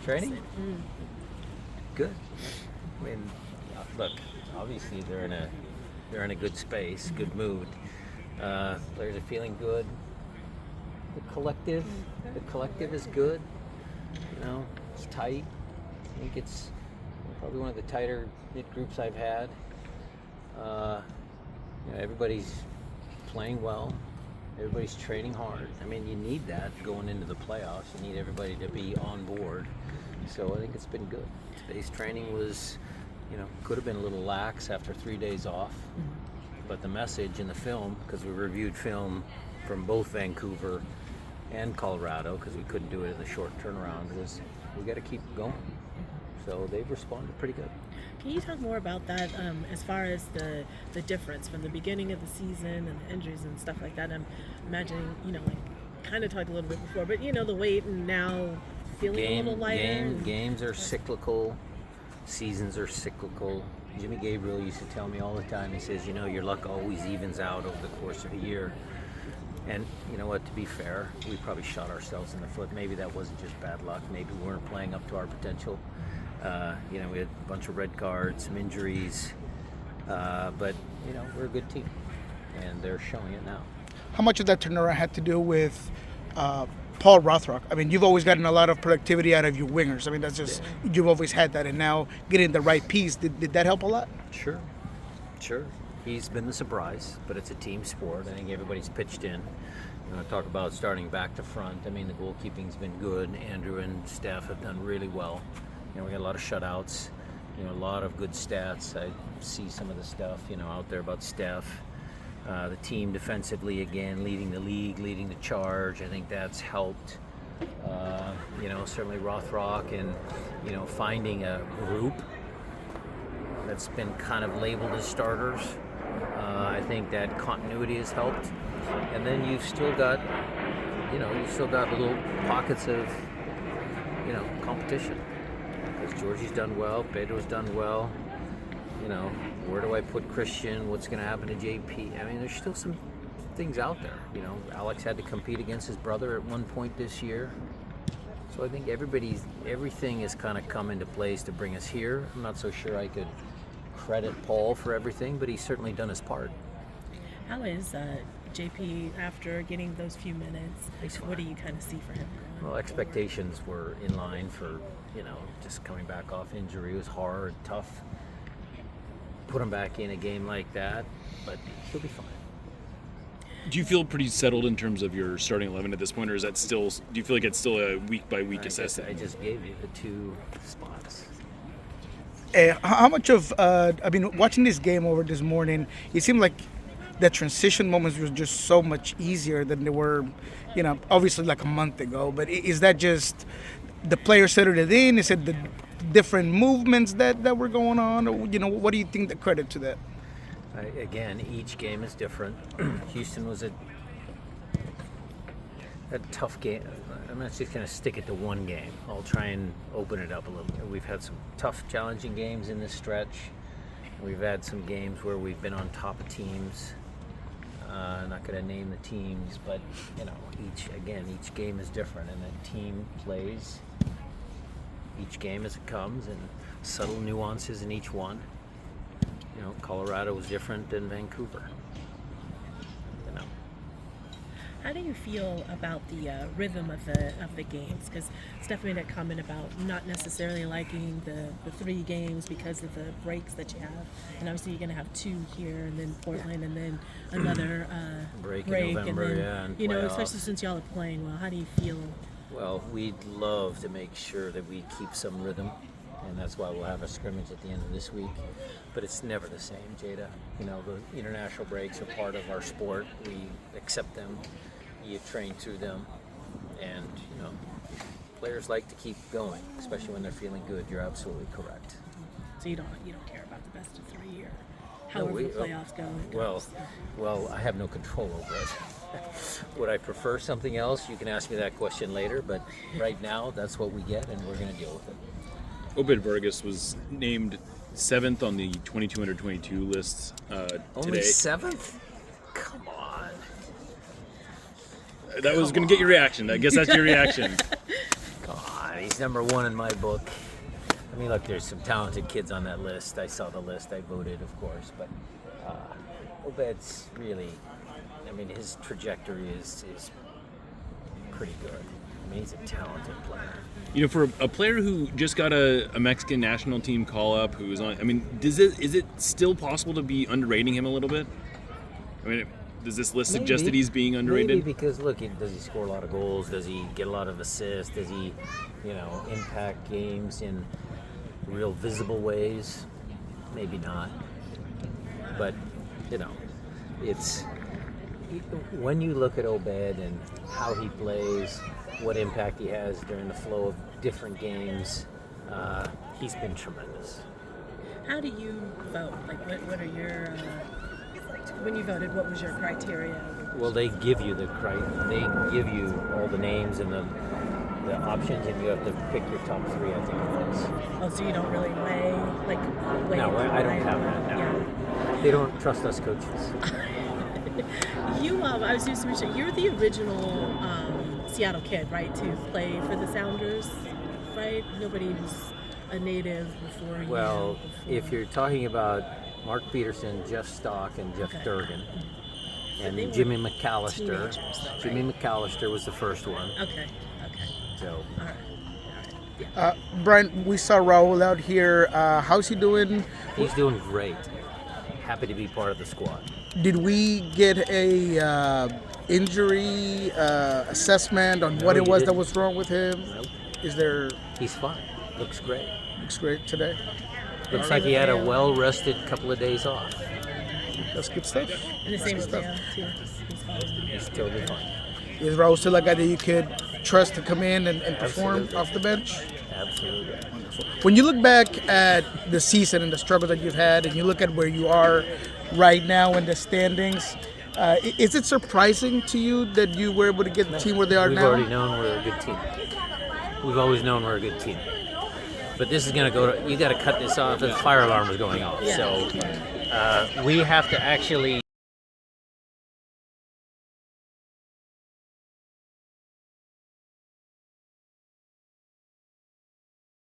Training? Good. I mean, look, obviously they're in a good space, good mood. Players are feeling good. The collective is good. You know, it's tight. I think it's probably one of the tighter knit groups I've had. Everybody's playing well. Everybody's training hard. I mean, you need that going into the playoffs. You need everybody to be on board. So I think it's been good. Today's training was, could have been a little lax after 3 days off. But the message in the film, because we reviewed film from both Vancouver and Colorado, because we couldn't do it in the short turnaround, was we got to keep going. So they've responded pretty good. Can you talk more about that as far as the difference from the beginning of the season and the injuries and stuff like that? I'm imagining, kind of talked a little bit before, but the weight and now feeling a little lighter. Games are cyclical. Seasons are cyclical. Jimmy Gabriel used to tell me all the time, he says, your luck always evens out over the course of a year. And you know what, to be fair, we probably shot ourselves in the foot. Maybe that wasn't just bad luck. Maybe we weren't playing up to our potential. We had a bunch of red cards, some injuries. But, we're a good team. And they're showing it now. How much of that turnaround had to do with Paul Rothrock? I mean, you've always gotten a lot of productivity out of your wingers. I mean, that's just, you've always had that. And now getting the right piece, did that help a lot? Sure. He's been the surprise, but it's a team sport. I think everybody's pitched in. Talk about starting back to front. I mean, the goalkeeping's been good. Andrew and Steph have done really well. We got a lot of shutouts, a lot of good stats. I see some of the stuff, out there about Steph. The team defensively, again, leading the league, leading the charge. I think that's helped. Certainly Rothrock and, finding a group that's been kind of labeled as starters. I think that continuity has helped. And then you've still got, little pockets of, competition. Because Georgie's done well, Pedro's done well. Where do I put Christian? What's going to happen to JP? I mean, there's still some things out there. Alex had to compete against his brother at one point this year. So I think everything has kind of come into place to bring us here. I'm not so sure I could credit Paul for everything, but he's certainly done his part. How is JP after getting those few minutes? What do you kind of see for him? Well, expectations were in line for, just coming back off injury. It was hard, tough. Put him back in a game like that, but he'll be fine. Do you feel pretty settled in terms of your starting 11 at this point, or is that still? Do you feel like it's still a week-by-week assessment? I just gave you the 2 spots. How much of, watching this game over this morning, it seemed like the transition moments were just so much easier than they were, obviously like a month ago. But is that just the players settled it in? Is it the different movements that were going on? Or, what do you think the credit to that? Again, each game is different. Houston was a tough game. I'm not just going to stick it to one game. I'll try and open it up a little bit. We've had some tough, challenging games in this stretch. We've had some games where we've been on top of teams. I'm not going to name the teams, but each game is different, and the team plays each game as it comes, and subtle nuances in each one. Colorado was different than Vancouver. How do you feel about the rhythm of the games? Because Steph made a comment about not necessarily liking the 3 games because of the breaks that you have, and obviously you're going to have 2 here, and then Portland, and then another break in November, and then, and especially since y'all are playing well. How do you feel? Well, we'd love to make sure that we keep some rhythm, and that's why we'll have a scrimmage at the end of this week. But it's never the same, Jada. The international breaks are part of our sport. We accept them. You train through them, and players like to keep going, especially when they're feeling good. You're absolutely correct. So you don't care about the best of 3 or however the playoffs go. Well, I have no control over it. Would I prefer something else? You can ask me that question later, but right now that's what we get, and we're going to deal with it. Obed Vargas was named 7th on the 22 under 22 list today. Only 7th? Come on. That was going to get your reaction. I guess that's your reaction. God, he's number one in my book. I mean, look, there's some talented kids on that list. I saw the list. I voted, of course. But Obed's really, I mean, his trajectory is pretty good. I mean, he's a talented player. You know, for a player who just got a Mexican national team call up, who's on, I mean, is it still possible to be underrating him a little bit? I mean, does this list suggest that he's being underrated? Maybe because, look, does he score a lot of goals? Does he get a lot of assists? Does he, impact games in real visible ways? Maybe not. But, it's when you look at Obed and how he plays, what impact he has during the flow of different games, he's been tremendous. How do you vote? Like, what are your when you voted? What was your criteria? Well, they give you all the names and the options, and you have to pick your top three. I think it was. Oh, so you don't really weigh No, I don't have that. No. Yeah. They don't trust us coaches. I was just researching. You're the original Seattle kid, right? To play for the Sounders, right? Nobody who's a native before you. Well, if you're talking about Mark Peterson, Jeff Stock, and Jeff Durgan, and they were Jimmy McAllister. teenagers, though, right? Jimmy McAllister was the first one. Okay. So All right. Brian, we saw Raul out here. How's he doing? he's doing great. Happy to be part of the squad. Did we get a injury assessment on what No, it you was that didn't. was wrong with him? Nope. Is there? He's fine. Looks great. Looks great today. Looks like he had a well-rested couple of days off. That's good stuff. And the same That's with good Leo, too. He's fine. He's totally fine. Is Raul still a guy that you could trust to come in and perform Absolutely. off the bench? Absolutely. When you look back at the season and the struggles that you've had, and you look at where you are right now in the standings, is it surprising to you that you were able to get the team where they are We've now? already known we're a good team. We've always known we're a good team. But this is going to go to, you got to cut this off. The fire alarm was going off. Yeah. So we have to actually